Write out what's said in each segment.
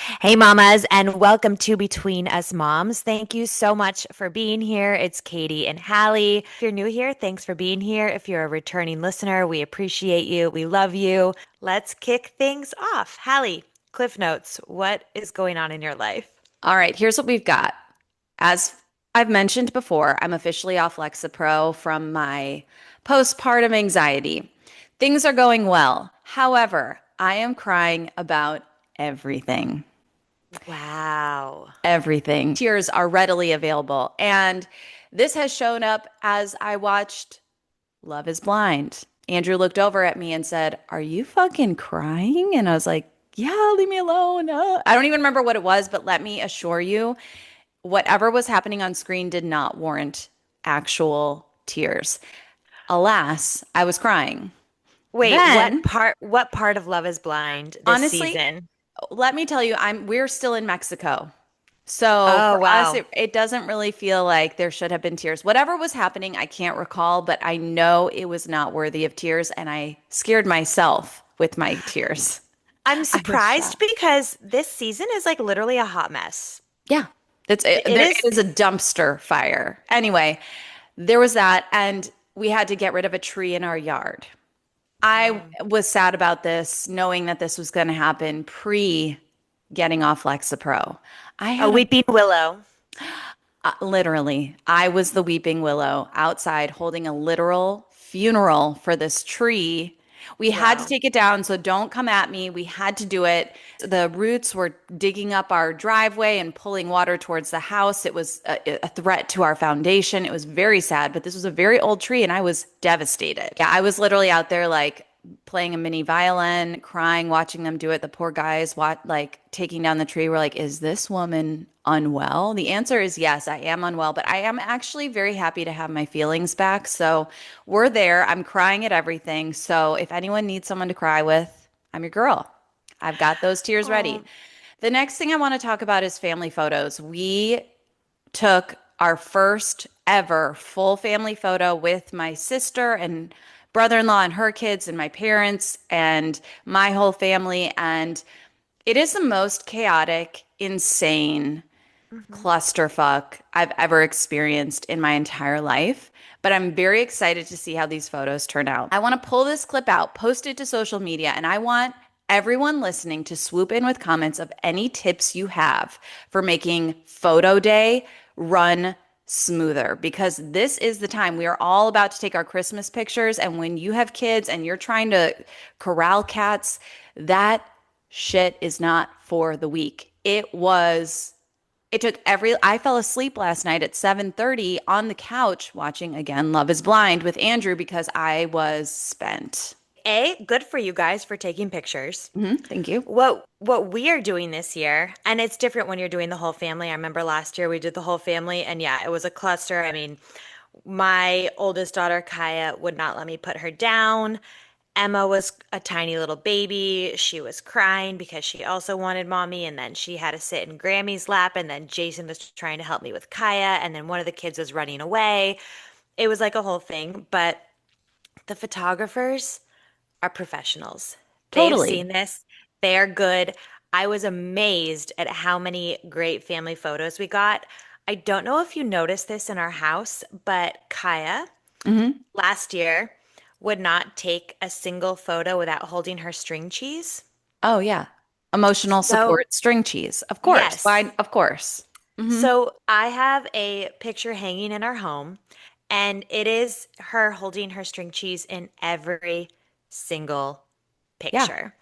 Hey, mamas, and welcome to Between Us Moms. Thank you so much for being here. It's Katie and Hallie. If you're new here, thanks for being here. If you're a returning listener, we appreciate you. We love you. Let's kick things off. Hallie, Cliff Notes, what is going on in your life? All right, here's what we've got. As I've mentioned before, I'm officially off Lexapro from my postpartum anxiety. Things are going well. However, I am crying about everything. Wow. Everything. Tears are readily available. And this has shown up as I watched Love is Blind. Andrew looked over at me and said, "Are you fucking crying?" And I was like, "Yeah, leave me alone." I don't even remember what it was, but let me assure you, whatever was happening on screen did not warrant actual tears. Alas, I was crying. Wait, Then, what part of Love is Blind this honestly, season? let me tell you, we're still in Mexico. So Oh, for us, wow. it doesn't really feel like there should have been tears. Whatever was happening, I can't recall, but I know it was not worthy of tears, and I scared myself with my tears. I'm I was surprised shocked. because this season is like literally a hot mess. Yeah, that's it. It It is. is a dumpster fire. Anyway, there was that, and we had to get rid of a tree in our yard. I Mm. was sad about this, knowing that this was going to happen pre getting off Lexapro. I A had a weeping willow. literally, I was the weeping willow outside holding a literal funeral for this tree. We had to Wow. take it down, so don't come at me. We had to do it. The roots were digging up our driveway and pulling water towards the house. It was a threat to our foundation. It was very sad, but this was a very old tree and I was devastated. Yeah, I was literally out there like playing a mini violin, crying, watching them do it. The poor guys like taking down the tree were like, "Is this woman unwell?" The answer is yes, I am unwell, but I am actually very happy to have my feelings back. So we're there. I'm crying at everything. So if anyone needs someone to cry with, I'm your girl. I've got those tears ready. Oh, The next thing I want to talk about is family photos. We took our first ever full family photo with my sister and brother-in-law and her kids and my parents and my whole family. And it is the most chaotic, insane mhm. clusterfuck I've ever experienced in my entire life. But I'm very excited to see how these photos turn out. I want to pull this clip out, post it to social media, and I want everyone listening to swoop in with comments of any tips you have for making photo day run smoother because this is the time we are all about to take our Christmas pictures. And when you have kids and you're trying to corral cats, that shit is not for the weak. I fell asleep last night at 7:30 on the couch watching again Love is Blind with Andrew because I was spent. Good for you guys for taking pictures. Thank you. What we are doing this year, and it's different when you're doing the whole family. I remember last year we did the whole family, and yeah, it was a cluster. I mean, my oldest daughter, Kaya, would not let me put her down. Emma was a tiny little baby. She was crying because she also wanted mommy, and then she had to sit in Grammy's lap, and then Jason was trying to help me with Kaya, and then one of the kids was running away. It was like a whole thing, but the photographers are professionals. They've Totally. seen this. They're good. I was amazed at how many great family photos we got. I don't know if you noticed this in our house, but Kaya hmm last year would not take a single photo without holding her string cheese. Oh, yeah. Emotional So, support string cheese. Of course. yes. Why? Of course. hmm So I have a picture hanging in our home, and it is her holding her string cheese in every single Yeah. picture.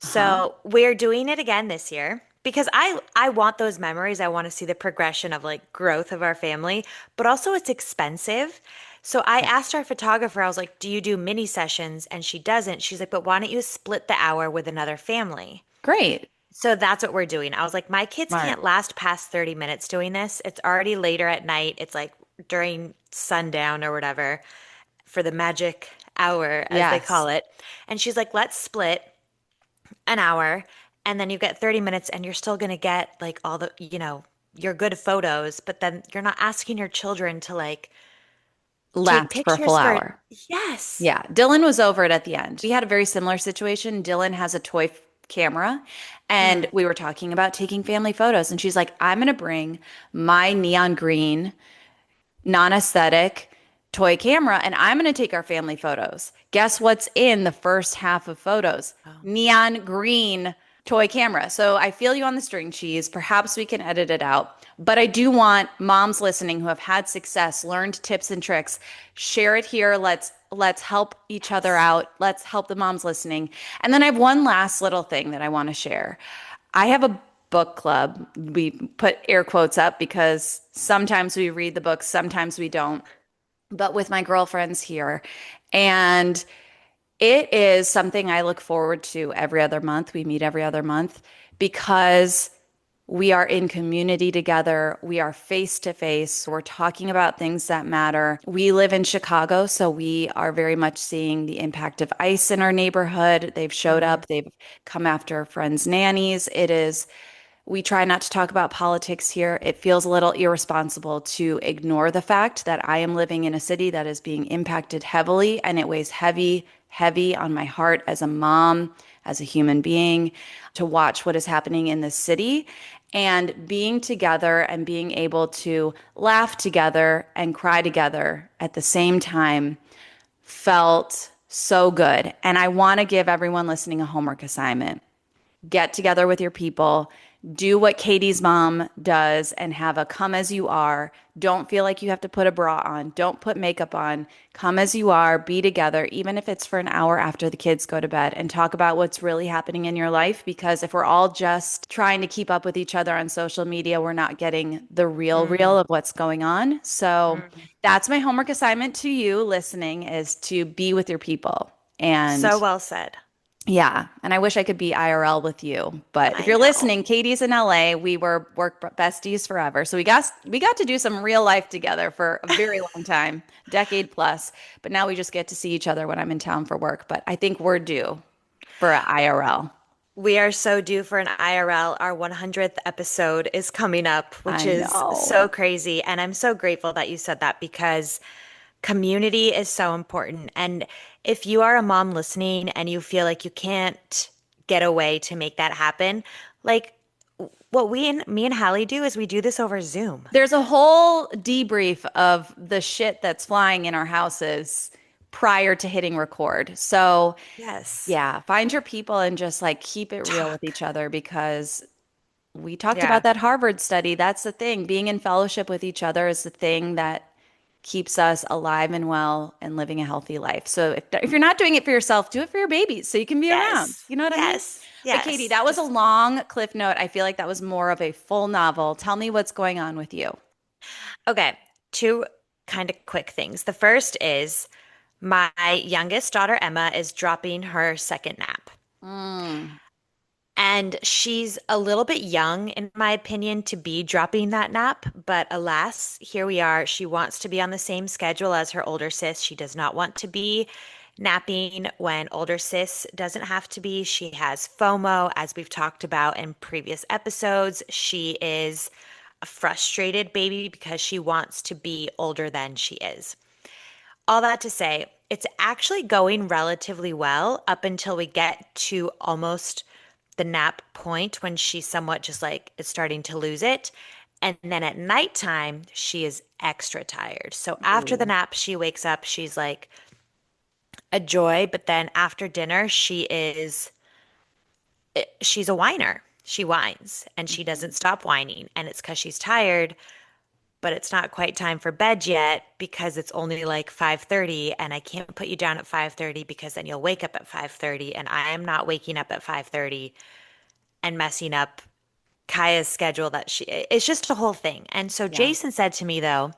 Uh-huh. So we're doing it again this year because I want those memories. I want to see the progression of like growth of our family, but also it's expensive. So I Yeah. asked our photographer, I was like, "Do you do mini sessions?" And she doesn't. She's like, "But why don't you split the hour with another family?" Great. So that's what we're doing. I was like, "My kids Smart. can't last past 30 minutes doing this. It's already later at night. It's like during sundown or whatever for the magic hour, as they Yes. call it." And she's like, "Let's split an hour and then you get 30 minutes and you're still going to get like all the, your good photos, but then you're not asking your children to like take Last for a full pictures for, hour. yes. Yeah, Dylan was over it at the end. We had a very similar situation. Dylan has a toy camera and Mm. we were talking about taking family photos. And she's like, I'm going to bring my neon green, non-aesthetic toy camera and I'm going to take our family photos. Guess what's in the first half of photos? Oh. Neon green toy camera. So I feel you on the string cheese. Perhaps we can edit it out. But I do want moms listening who have had success, learned tips and tricks, share it here. Let's help each other Yes. out. Let's help the moms listening. And then I have one last little thing that I want to share. I have a book club. We put air quotes up because sometimes we read the books, sometimes we don't, but with my girlfriends here. And it is something I look forward to every other month. We meet every other month because we are in community together. We are face to face. We're talking about things that matter. We live in Chicago, so we are very much seeing the impact of ICE in our neighborhood. They've showed Mm. up, they've come after friends' nannies. We try not to talk about politics here. It feels a little irresponsible to ignore the fact that I am living in a city that is being impacted heavily, and it weighs heavy, heavy on my heart as a mom, as a human being, to watch what is happening in this city. And being together and being able to laugh together and cry together at the same time felt so good. And I want to give everyone listening a homework assignment. Get together with your people, do what Katie's mom does, and have a come as you are. Don't feel like you have to put a bra on. Don't put makeup on. Come as you are, be together, even if it's for an hour after the kids go to bed, and talk about what's really happening in your life. Because if we're all just trying to keep up with each other on social media, we're not getting the real Mm. of what's going on. So Mm. that's my homework assignment to you listening is to be with your people. So And well said. yeah, and I wish I could be IRL with you. But if I you're know. listening, Katie's in LA. We were work besties forever. So we got to do some real life together for a very long time, decade plus. But now we just get to see each other when I'm in town for work. But I think we're due for an IRL. We are so due for an IRL. Our 100th episode is coming up, which I is know. so crazy. And I'm so grateful that you said that because community is so important. And if you are a mom listening and you feel like you can't get away to make that happen, like what me and Hallie do is we do this over Zoom. There's a whole debrief of the shit that's flying in our houses prior to hitting record. So Yes. yeah, find your people and just like keep it real with Talk. each other because we talked about Yeah. that Harvard study. That's the thing. Being in fellowship with each other is the thing that keeps us alive and well and living a healthy life. So if you're not doing it for yourself, do it for your babies so you can be around. Yes. You know what I mean? Yes. But Katie, Yes. that was a Just long cliff note. I feel like that was more of a full novel. Tell me what's going on with you. okay. Two kind of quick things. The first is my youngest daughter, Emma, is dropping her second nap. Mm, And she's a little bit young, in my opinion, to be dropping that nap. But alas, here we are. She wants to be on the same schedule as her older sis. She does not want to be napping when older sis doesn't have to be. She has FOMO, as we've talked about in previous episodes. She is a frustrated baby because she wants to be older than she is. All that to say, it's actually going relatively well up until we get to almost the nap point when she somewhat just like is starting to lose it. And then at nighttime, she is extra tired. So after the ooh, nap, she wakes up, she's like a joy. But then after dinner, she's a whiner. She whines and she mhm. doesn't stop whining. And it's because she's tired, but it's not quite time for bed yet because it's only like 5:30 and I can't put you down at 5:30 because then you'll wake up at 5:30 and I am not waking up at 5:30 and messing up Kaya's schedule that it's just a whole thing. And so Yeah, Jason said to me though,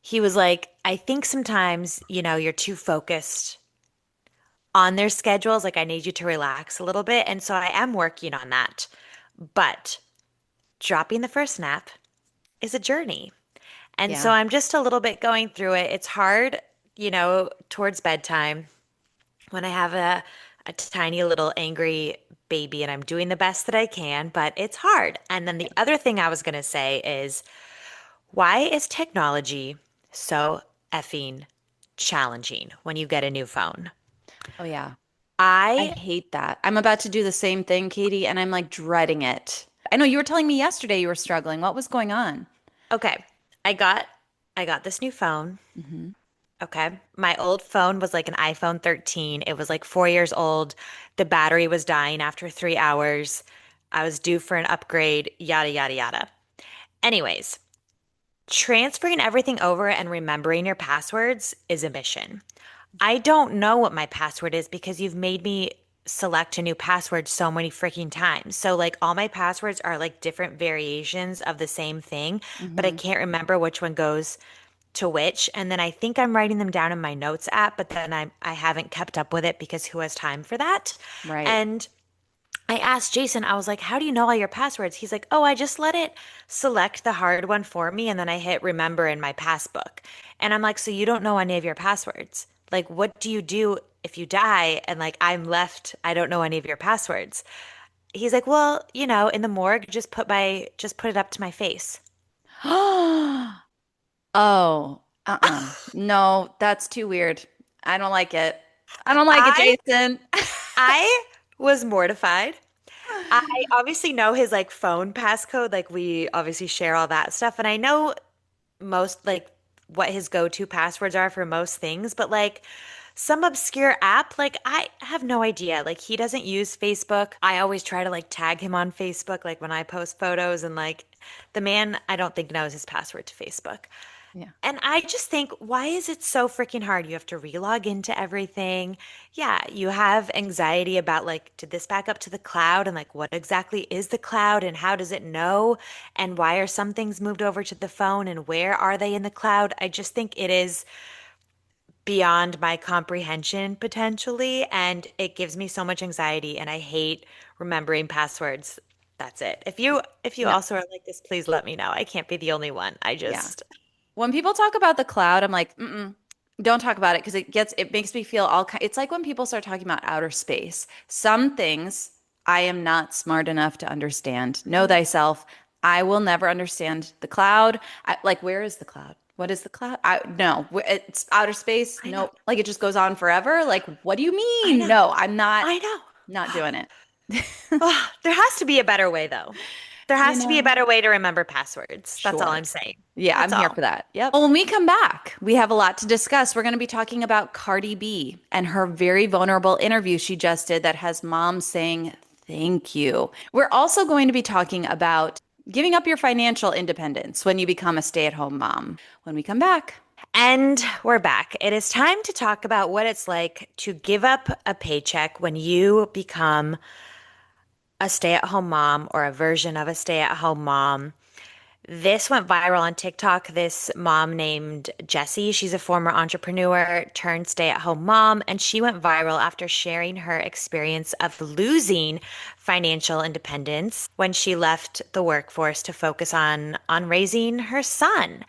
he was like, I think sometimes, you're too focused on their schedules. Like I need you to relax a little bit. And so I am working on that. But dropping the first nap is a journey. And so yeah, I'm just a little bit going through it. It's hard, towards bedtime when I have a tiny little angry baby and I'm doing the best that I can, but it's hard. And then the other thing I was going to say is why is technology so effing challenging when you get a new phone? oh yeah. I I hate that. I'm about to do the same thing, Katie, and I'm like dreading it. I know you were telling me yesterday you were struggling. What was going on? okay. I got I got this new phone. Hmm. Okay. My old phone was like an iPhone 13. It was like 4 years old. The battery was dying after 3 hours. I was due for an upgrade, yada, yada, yada. Anyways, transferring everything over and remembering your passwords is a mission. I don't know what my password is because you've made me select a new password so many freaking times. So, like, all my passwords are like different variations of the same thing, but I Hmm. can't remember which one goes to which. And then I think I'm writing them down in my notes app, but then I haven't kept up with it because who has time for that? Right. And I asked Jason, I was like, how do you know all your passwords? He's like, oh, I just let it select the hard one for me. And then I hit remember in my passbook. And I'm like, so you don't know any of your passwords? Like, what do you do if you die and like I'm left, I don't know any of your passwords? He's like, well, in the morgue, just put it up to my face. Oh, no, that's too weird. I don't like it. I don't like it, I Jason. I was mortified. I obviously know his like phone passcode, like we obviously share all that stuff, and I know most like what his go-to passwords are for most things, but like some obscure app, like I have no idea. Like he doesn't use Facebook. I always try to like tag him on Facebook, like when I post photos, and like the man I don't think knows his password to Facebook. Yeah. And I just think, why is it so freaking hard? You have to relog into everything. Yeah, you have anxiety about like, did this back up to the cloud? And like, what exactly is the cloud and how does it know? And why are some things moved over to the phone and where are they in the cloud? I just think it is beyond my comprehension potentially. And it gives me so much anxiety and I hate remembering passwords. That's it. If you No. also are like this, please let me know. I can't be the only one. I Yeah. just When people talk about the cloud, I'm like, mm-mm, don't talk about it because it makes me feel it's like when people start talking about outer space. Some things I am not smart enough to understand. Know thyself. I will never understand the cloud. Like, where is the cloud? What is the cloud? No, it's outer space. I know. No, like it just goes on forever. Like, what do you I mean? know. No, I'm not I know. not doing it. Oh, there has to be a better way, though. There You has to be a know, better way to remember passwords. That's all sure. I'm saying. Yeah, That's I'm here all. for that. Yep. Well, when we come back, we have a lot to discuss. We're going to be talking about Cardi B and her very vulnerable interview she just did that has moms saying thank you. We're also going to be talking about giving up your financial independence when you become a stay-at-home mom when we come back. And we're back. It is time to talk about what it's like to give up a paycheck when you become a stay-at-home mom or a version of a stay-at-home mom. This went viral on TikTok. This mom named Jessie, she's a former entrepreneur turned stay-at-home mom, and she went viral after sharing her experience of losing financial independence when she left the workforce to focus on raising her son.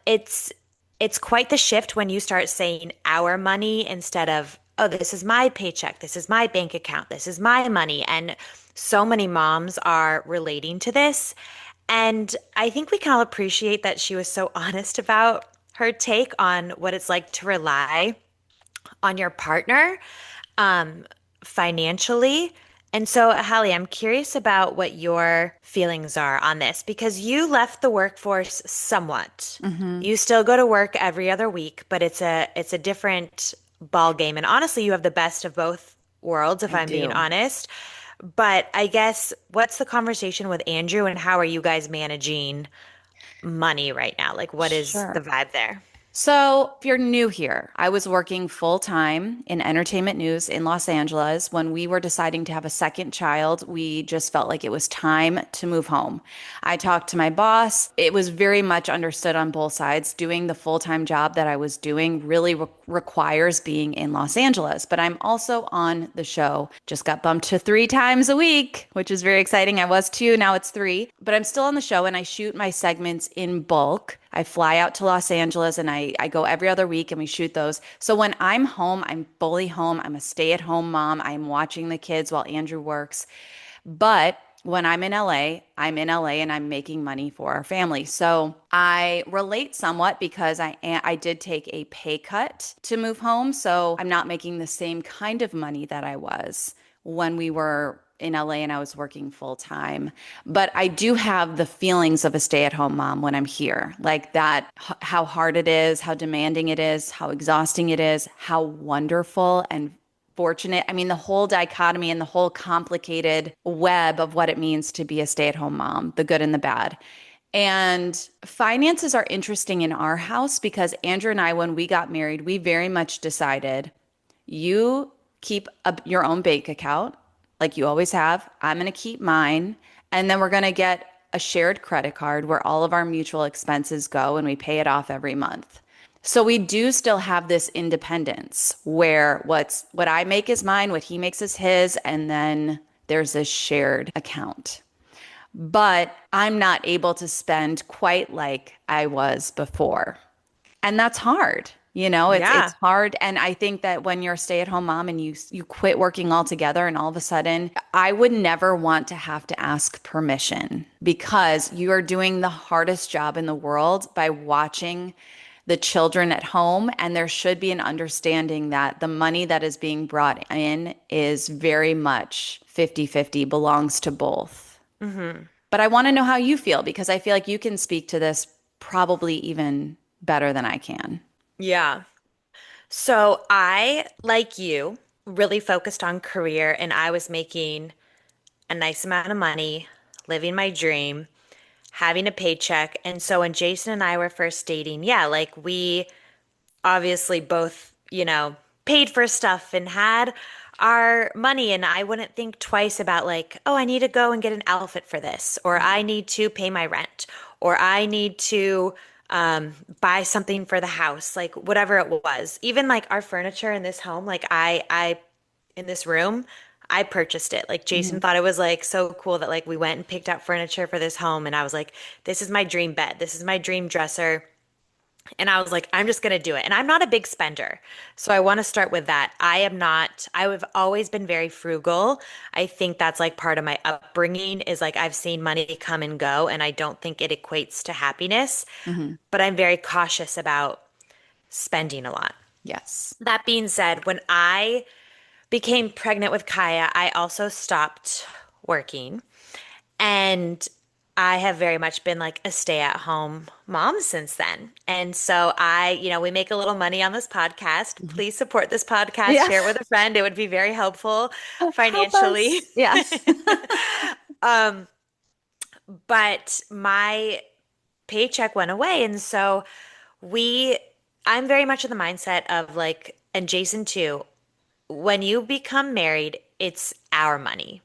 It's quite the shift when you start saying our money instead of, oh, this is my paycheck, this is my bank account, this is my money. And so many moms are relating to this. And I think we can all appreciate that she was so honest about her take on what it's like to rely on your partner um, financially. And so, Hallie, I'm curious about what your feelings are on this because you left the workforce somewhat. Hmm. You still go to work every other week, but it's a different ball game. And honestly, you have the best of both worlds, if I I'm being do. honest. But I guess what's the conversation with Andrew and how are you guys managing money right now? Like, what is the Sure. vibe there? So, if you're new here, I was working full time in entertainment news in Los Angeles. When we were deciding to have a second child, we just felt like it was time to move home. I talked to my boss. It was very much understood on both sides. Doing the full time job that I was doing really requires being in Los Angeles, but I'm also on the show. Just got bumped to 3 times a week, which is very exciting. I was two, now it's three, but I'm still on the show and I shoot my segments in bulk. I fly out to Los Angeles and I go every other week and we shoot those. So when I'm home, I'm fully home. I'm a stay-at-home mom. I'm watching the kids while Andrew works. But when I'm in LA and I'm making money for our family. So I relate somewhat because I did take a pay cut to move home. So I'm not making the same kind of money that I was when we were in LA and I was working full time. But I do have the feelings of a stay-at-home mom when I'm here. Like that, how hard it is, how demanding it is, how exhausting it is, how wonderful and fortunate. I mean, the whole dichotomy and the whole complicated web of what it means to be a stay-at-home mom, the good and the bad. And finances are interesting in our house because Andrew and I, when we got married, we very much decided you keep your own bank account like you always have. I'm going to keep mine. And then we're going to get a shared credit card where all of our mutual expenses go and we pay it off every month. So we do still have this independence where what I make is mine, what he makes is his, and then there's a shared account. But I'm not able to spend quite like I was before. And that's hard. You know, it's Yeah. hard. And I think that when you're a stay-at-home mom and you quit working altogether and all of a sudden, I would never want to have to ask permission because you are doing the hardest job in the world by watching the children at home. And there should be an understanding that the money that is being brought in is very much 50-50, belongs to both. Hmm. But I want to know how you feel because I feel like you can speak to this probably even better than I can. Yeah. So I, like you, really focused on career and I was making a nice amount of money, living my dream, having a paycheck. And so when Jason and I were first dating, yeah, like we obviously both, paid for stuff and had our money. And I wouldn't think twice about like, oh, I need to go and get an outfit for this, or I need to pay my rent, or I need to buy something for the house, like whatever it was. Even like our furniture in this home, like in this room, I purchased it. Like Jason Mhm. thought it was like so cool that like we went and picked out furniture for this home. And I was like, this is my dream bed. This is my dream dresser. And I was like, I'm just going to do it. And I'm not a big spender. So I want to start with that. I am not, I have always been very frugal. I think that's like part of my upbringing is like I've seen money come and go, and I don't think it equates to happiness, Mhm. but I'm very cautious about spending a lot. Yes. That being said, when I became pregnant with Kaya, I also stopped working. And I have very much been like a stay-at-home mom since then. And so we make a little money on this podcast. Mhm. Please support this podcast, Yeah. share it with a friend. It would be very helpful Help financially. us. Yes. But my paycheck went away. And so we, I'm very much in the mindset of like, and Jason too, when you become married, it's our money.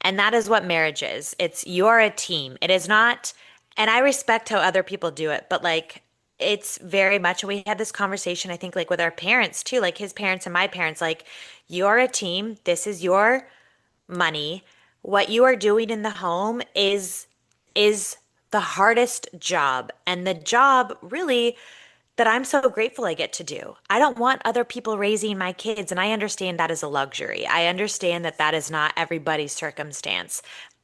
And that is what marriage is. It's you're a team. It is not, and I respect how other people do it, but like it's very much, and we had this conversation, I think, like with our parents too, like his parents and my parents, like you're a team. This is your money. What you are doing in the home is the hardest job. And the job really that I'm so grateful I get to do. I don't want other people raising my kids, and I understand that is a luxury. I understand that that is not everybody's circumstance.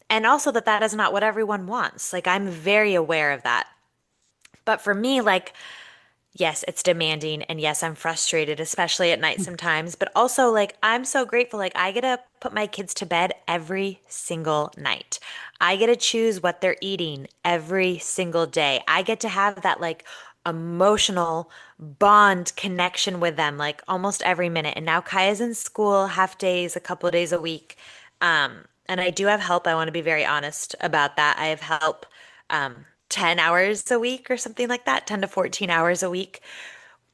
And also that that is not what everyone wants. Like I'm very aware of that. But for me, like yes, it's demanding and yes, I'm frustrated, especially at night sometimes, but also like I'm so grateful like I get to put my kids to bed every single night. I get to choose what they're eating every single day. I get to have that like emotional bond connection with them like almost every minute. And now Kaya's in school half days, a couple of days a week. And I do have help. I want to be very honest about that. I have help 10 hours a week or something like that, 10 to 14 hours a week.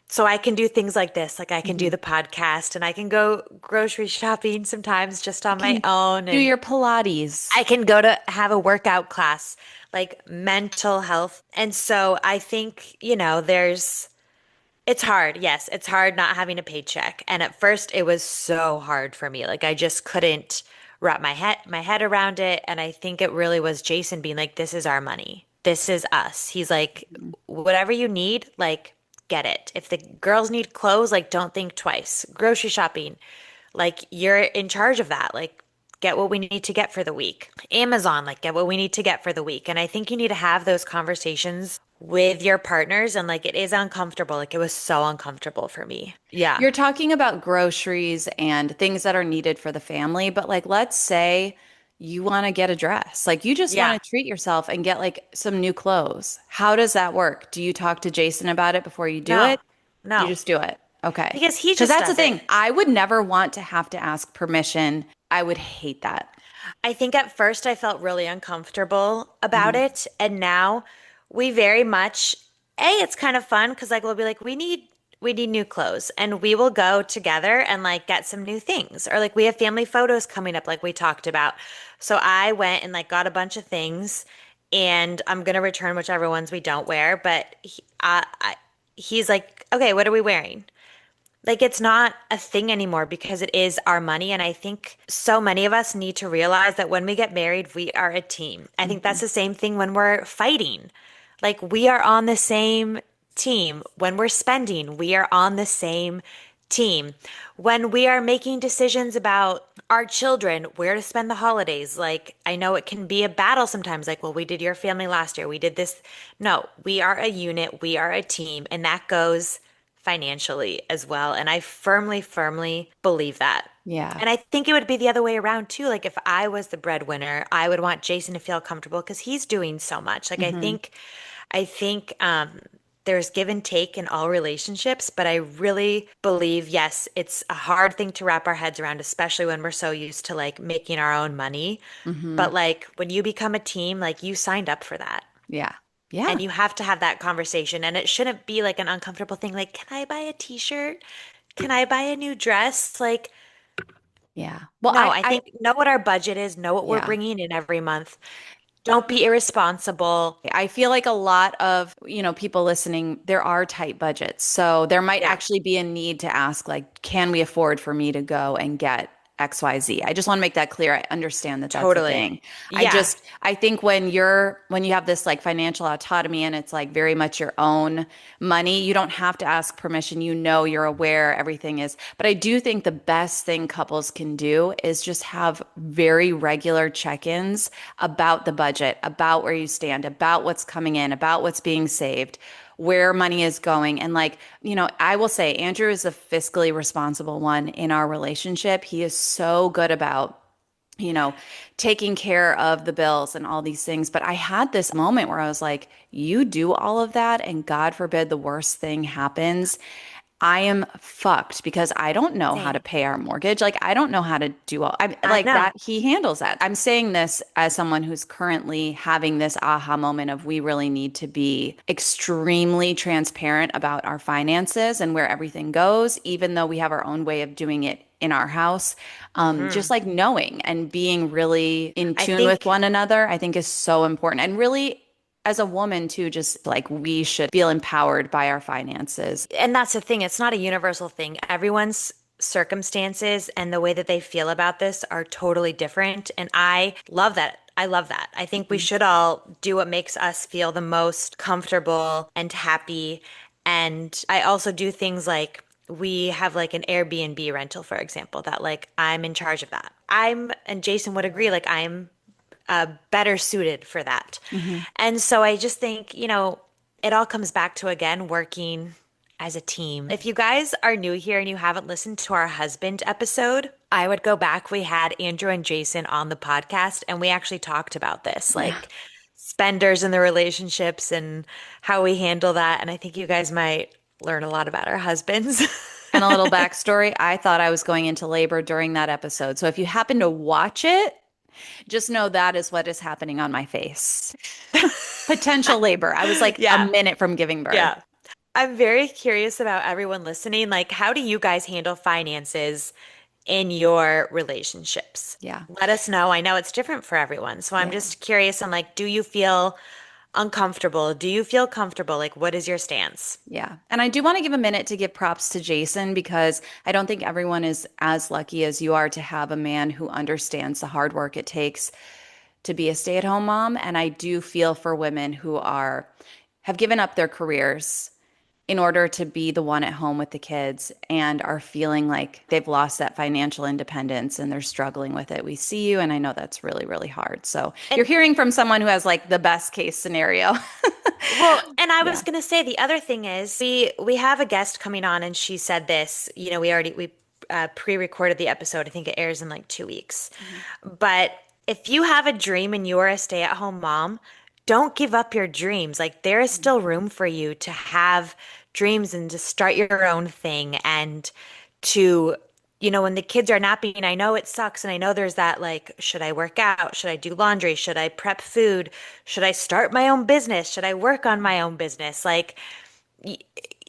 So I can do things like this. Like I can do Mhm. the podcast and I can go grocery shopping sometimes just on You my can own. do And your Pilates. I can go to have a workout class, like mental health. And so I think, it's hard. Yes, it's hard not having a paycheck. And at first it was so hard for me. Like I just couldn't wrap my head around it. And I think it really was Jason being like, this is our money. This is us. He's like, Mhm. whatever you need, like get it. If the girls need clothes, like don't think twice. Grocery shopping, like you're in charge of that. Like get what we need to get for the week. Amazon, like get what we need to get for the week. And I think you need to have those conversations with your partners. And like it is uncomfortable. Like it was so uncomfortable for me. Yeah. You're talking about groceries and things that are needed for the family, but like let's say you want to get a dress. Like you just want Yeah. to treat yourself and get like some new clothes. How does that work? Do you talk to Jason about it before you do No, it? You no, just do it. Okay. because he Because just that's the does it. thing. I would never want to have to ask permission. I would hate that. I think at first I felt really uncomfortable about Mhm. it. And now we very much, it's kind of fun because like we'll be like, we need new clothes and we will go together and like get some new things. Or like we have family photos coming up like we talked about. So I went and like got a bunch of things and I'm gonna return whichever ones we don't wear. But he's like, okay, what are we wearing? Like it's not a thing anymore because it is our money. And I think so many of us need to realize that when we get married, we are a team. I think that's Mhm. the same thing when we're fighting. Like we are on the same team. When we're spending, we are on the same team. When we are making decisions about our children, where to spend the holidays, like I know it can be a battle sometimes, like, well, we did your family last year, we did this. No, we are a unit, we are a team, and that goes financially as well. And I firmly, firmly believe that. Yeah. And I think it would be the other way around too. Like if I was the breadwinner, I would want Jason to feel comfortable because he's doing so much. Like Hmm. I think there's give and take in all relationships, but I really believe, yes, it's a hard thing to wrap our heads around, especially when we're so used to like making our own money. Hmm. But like when you become a team, like you signed up for that. Yeah. Yeah. And you have to have that conversation. And it shouldn't be like an uncomfortable thing. Like, can I buy a t-shirt? Can I buy a new dress? Like, Yeah. Well, no, I think know what our budget is, know what we're yeah. bringing in every month. Don't be irresponsible. I feel like a lot of, people listening, there are tight budgets. So there might Yeah, actually be a need to ask, like, can we afford for me to go and get XYZ? I just want to make that clear. I understand that that's a totally. thing. Yeah. I think when you have this like financial autonomy and it's like very much your own money, you don't have to ask permission. You know, you're aware everything is. But I do think the best thing couples can do is just have very regular check-ins about the budget, about where you stand, about what's coming in, about what's being saved, where money is going. And like, I will say Andrew is the fiscally responsible one in our relationship. He is so good about you know, taking care of the bills and all these things. But I had this moment where I was like, you do all of that, and God forbid the worst thing happens. I am fucked because I don't know how to Same. pay our mortgage. Like, I don't know how to do all, I I like know. that. He handles that. I'm saying this as someone who's currently having this aha moment of we really need to be extremely transparent about our finances and where everything goes, even though we have our own way of doing it in our house. Just Hmm. like knowing and being really in I tune with think one another, I think is so important. And really, as a woman too, just like we should feel empowered by our finances. And that's the thing, it's not a universal thing. Everyone's circumstances and the way that they feel about this are totally different. And I love that. I love that. I think we Mhm. should all do what makes us feel the most comfortable and happy. And I also do things like we have like an Airbnb rental, for example, that like I'm in charge of that. And Jason would agree, like I'm better suited for that. Mhm. And so I just think, it all comes back to again working as a team. If you guys are new here and you haven't listened to our husband episode, I would go back. We had Andrew and Jason on the podcast and we actually talked about this, Yeah. like spenders in the relationships and how we handle that. And I think you guys might learn a lot about our husbands. And a little backstory, I thought I was going into labor during that episode. So if you happen to watch it, just know that is what is happening on my face. Potential labor. I was like a Yeah. minute from giving birth. Yeah. I'm very curious about everyone listening. Like, how do you guys handle finances in your relationships? Yeah. Let us know. I know it's different for everyone. So I'm Yeah. just curious. I'm like, do you feel uncomfortable? Do you feel comfortable? Like, what is your stance? Yeah. And I do want to give a minute to give props to Jason because I don't think everyone is as lucky as you are to have a man who understands the hard work it takes to be a stay-at-home mom. And I do feel for women who have given up their careers in order to be the one at home with the kids and are feeling like they've lost that financial independence and they're struggling with it. We see you, and I know that's really, really hard. So you're And hearing from someone who has like the best case scenario. well, and I was Yeah. gonna say the other thing is we have a guest coming on and she said this, we pre-recorded the episode. I think it airs in like 2 weeks. Mhm. But if you have a dream and you're a stay-at-home mom, don't give up your dreams. Like there is still room for you to have dreams and to start your own thing and to, when the kids are napping, I know it sucks. And I know there's that like, should I work out? Should I do laundry? Should I prep food? Should I start my own business? Should I work on my own business? Like, y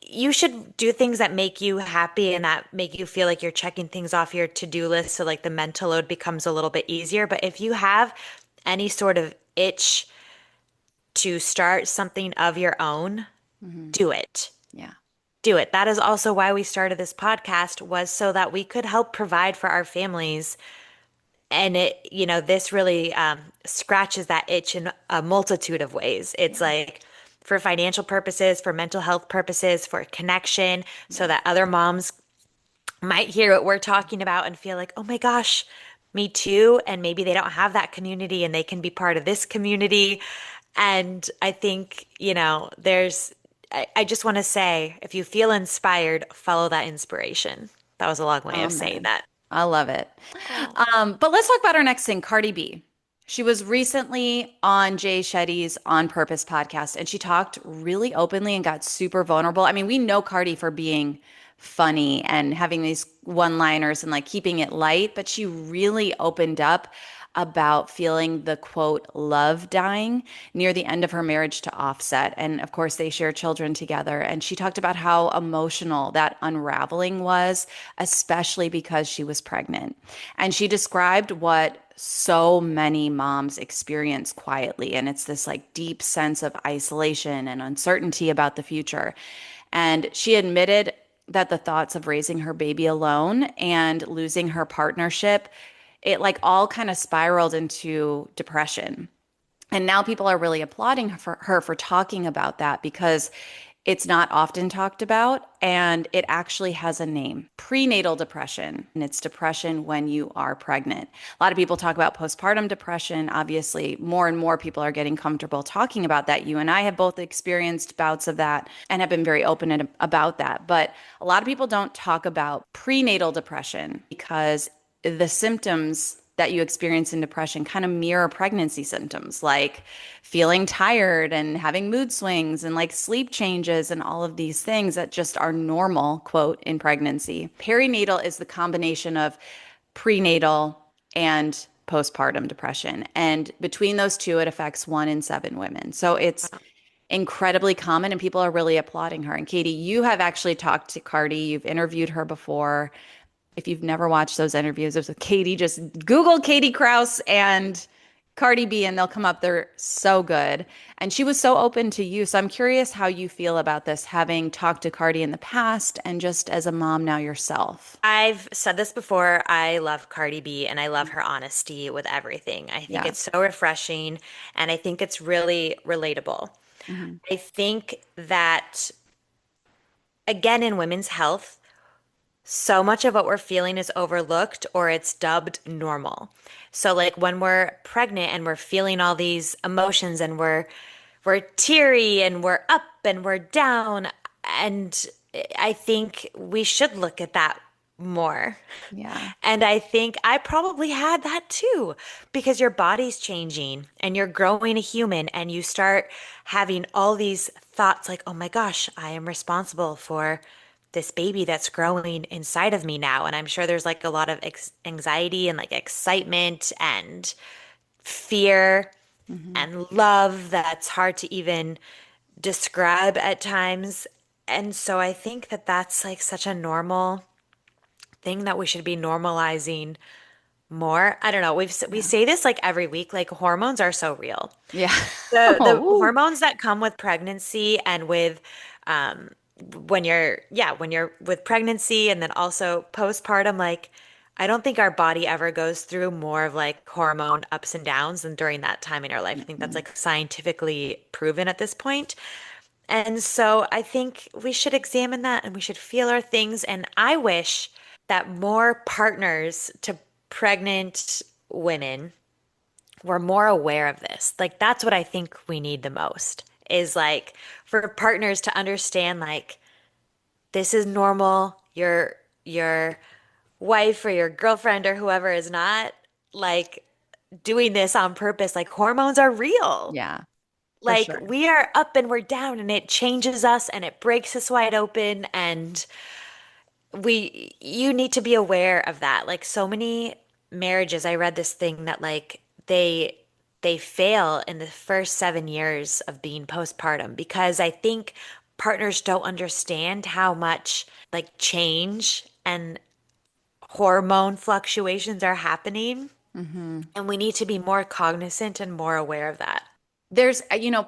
you should do things that make you happy and that make you feel like you're checking things off your to-do list so like the mental load becomes a little bit easier. But if you have any sort of itch to start something of your own, Mhm. do it. Yeah. Do it. That is also why we started this podcast was so that we could help provide for our families. And this really scratches that itch in a multitude of ways. It's Yeah. like for financial purposes, for mental health purposes, for connection, so Yeah. that other moms might hear what we're talking about and feel like, oh my gosh, me too. And maybe they don't have that community and they can be part of this community. And I think, I just want to say, if you feel inspired, follow that inspiration. That was a long way of saying Amen. that. I love it. Oh. But let's talk about our next thing, Cardi B. She was recently on Jay Shetty's On Purpose podcast, and she talked really openly and got super vulnerable. I mean, we know Cardi for being funny and having these one-liners and like keeping it light, but she really opened up about feeling the quote love dying near the end of her marriage to Offset. And of course, they share children together. And she talked about how emotional that unraveling was, especially because she was pregnant. And she described what so many moms experience quietly. And it's this like deep sense of isolation and uncertainty about the future. And she admitted that the thoughts of raising her baby alone and losing her partnership, it like all kind of spiraled into depression. And now people are really applauding her for talking about that because it's not often talked about and it actually has a name, prenatal depression. And it's depression when you are pregnant. A lot of people talk about postpartum depression. Obviously, more and more people are getting comfortable talking about that. You and I have both experienced bouts of that and have been very open about that. But a lot of people don't talk about prenatal depression because the symptoms that you experience in depression kind of mirror pregnancy symptoms, like feeling tired and having mood swings and like sleep changes and all of these things that just are normal, quote, in pregnancy. Perinatal is the combination of prenatal and postpartum depression. And between those two, it affects 1 in 7 women. So it's incredibly common and people are really applauding her. And Katie, you have actually talked to Cardi, you've interviewed her before. If you've never watched those interviews with Katie, just Google Katie Krause and Cardi B and they'll come up. They're so good. And she was so open to you. So I'm curious how you feel about this, having talked to Cardi in the past and just as a mom now yourself. I've said this before. I love Cardi B and I love her honesty with everything. I think Yeah. it's so refreshing and I think it's really relatable. Hmm. I think that, again, in women's health, so much of what we're feeling is overlooked or it's dubbed normal. So like when we're pregnant and we're feeling all these emotions and we're teary and we're up and we're down and I think we should look at that more. Yeah. And I think I probably had that too because your body's changing and you're growing a human and you start having all these thoughts like, "Oh my gosh, I am responsible for this baby that's growing inside of me now." And I'm sure there's like a lot of ex anxiety and like excitement and fear Hmm. and love that's hard to even describe at times. And so I think that that's like such a normal thing that we should be normalizing more. I don't know. We Yeah. say this like every week, like hormones are so real. Yeah. The Oh, hormones that come with pregnancy and with um when you're with pregnancy and then also postpartum, like I don't think our body ever goes through more of like hormone ups and downs than during that time in our life. I think that's ooh. like scientifically proven at this point. And so I think we should examine that and we should feel our things. And I wish that more partners to pregnant women were more aware of this. Like, that's what I think we need the most is like for partners to understand, like, this is normal. Your wife or your girlfriend or whoever is not like doing this on purpose. Like, hormones are real. Yeah, for Like, sure. we are up and we're down and it changes us and it breaks us wide open and you need to be aware of that. Like, so many marriages, I read this thing that like they fail in the first 7 years of being postpartum because I think partners don't understand how much like change and hormone fluctuations are happening, Hmm. and we need to be more cognizant and more aware of that.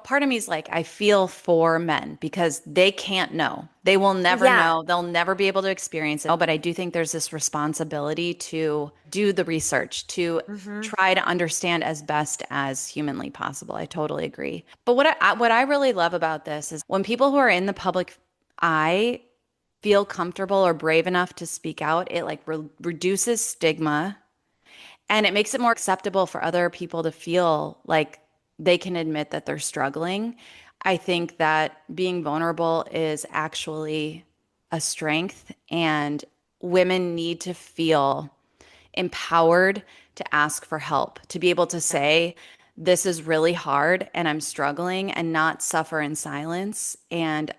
Part of me is like, I feel for men because they can't know. They will never Yeah. know. They'll never be able to experience it. But I do think there's this responsibility to do the research, to Hmm. try to understand as best as humanly possible. I totally agree. But what I really love about this is when people who are in the public eye feel comfortable or brave enough to speak out, it like reduces stigma and it makes it more acceptable for other people to feel like they can admit that they're struggling. I think that being vulnerable is actually a strength, and women need to feel empowered to ask for help, to be able to Yeah. say, this is really hard and I'm struggling, and not suffer in silence and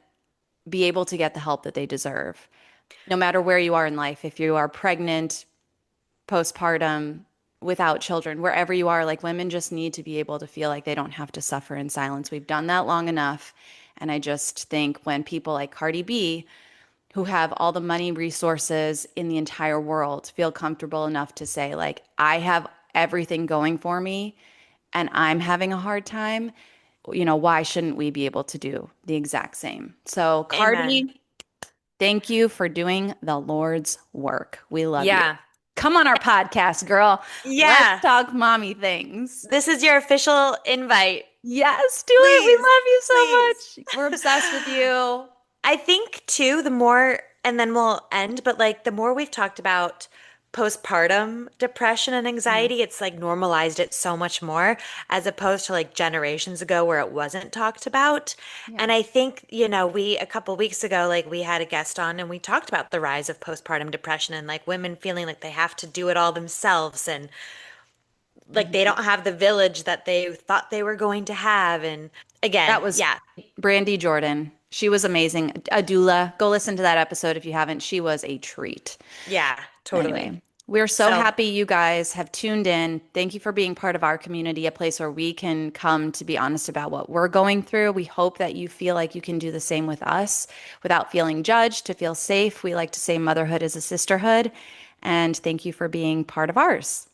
be able to get the help that they deserve. No matter where you are in life, if you are pregnant, postpartum, without children, wherever you are, like women just need to be able to feel like they don't have to suffer in silence. We've done that long enough. And I just think when people like Cardi B, who have all the money resources in the entire world, feel comfortable enough to say, like, I have everything going for me and I'm having a hard time, why shouldn't we be able to do the exact same? So, Amen. Cardi, thank you for doing the Lord's work. We love you. Yeah. Come on our podcast, girl. Let's Yeah. talk mommy things. This is your official invite. Yes, do it. We Please, love you so please. much. We're obsessed with you. I think too, the more, and then we'll end, but like the more we've talked about postpartum depression and Mhm. anxiety, it's like normalized it so much more as opposed to like generations ago where it wasn't talked about. Yeah. And I think, a couple weeks ago, like we had a guest on and we talked about the rise of postpartum depression and like women feeling like they have to do it all themselves and like they Mhm. don't have the village that they thought they were going to have. And That again, was yeah, Brandy Jordan. She was amazing. A doula. Go listen to that episode if you haven't. She was a treat. yeah, totally. Anyway, we're so So, happy you guys have tuned in. Thank you for being part of our community, a place where we can come to be honest about what we're going through. We hope that you feel like you can do the same with us without feeling judged, to feel safe. We like to say motherhood is a sisterhood. And thank you for being part of ours.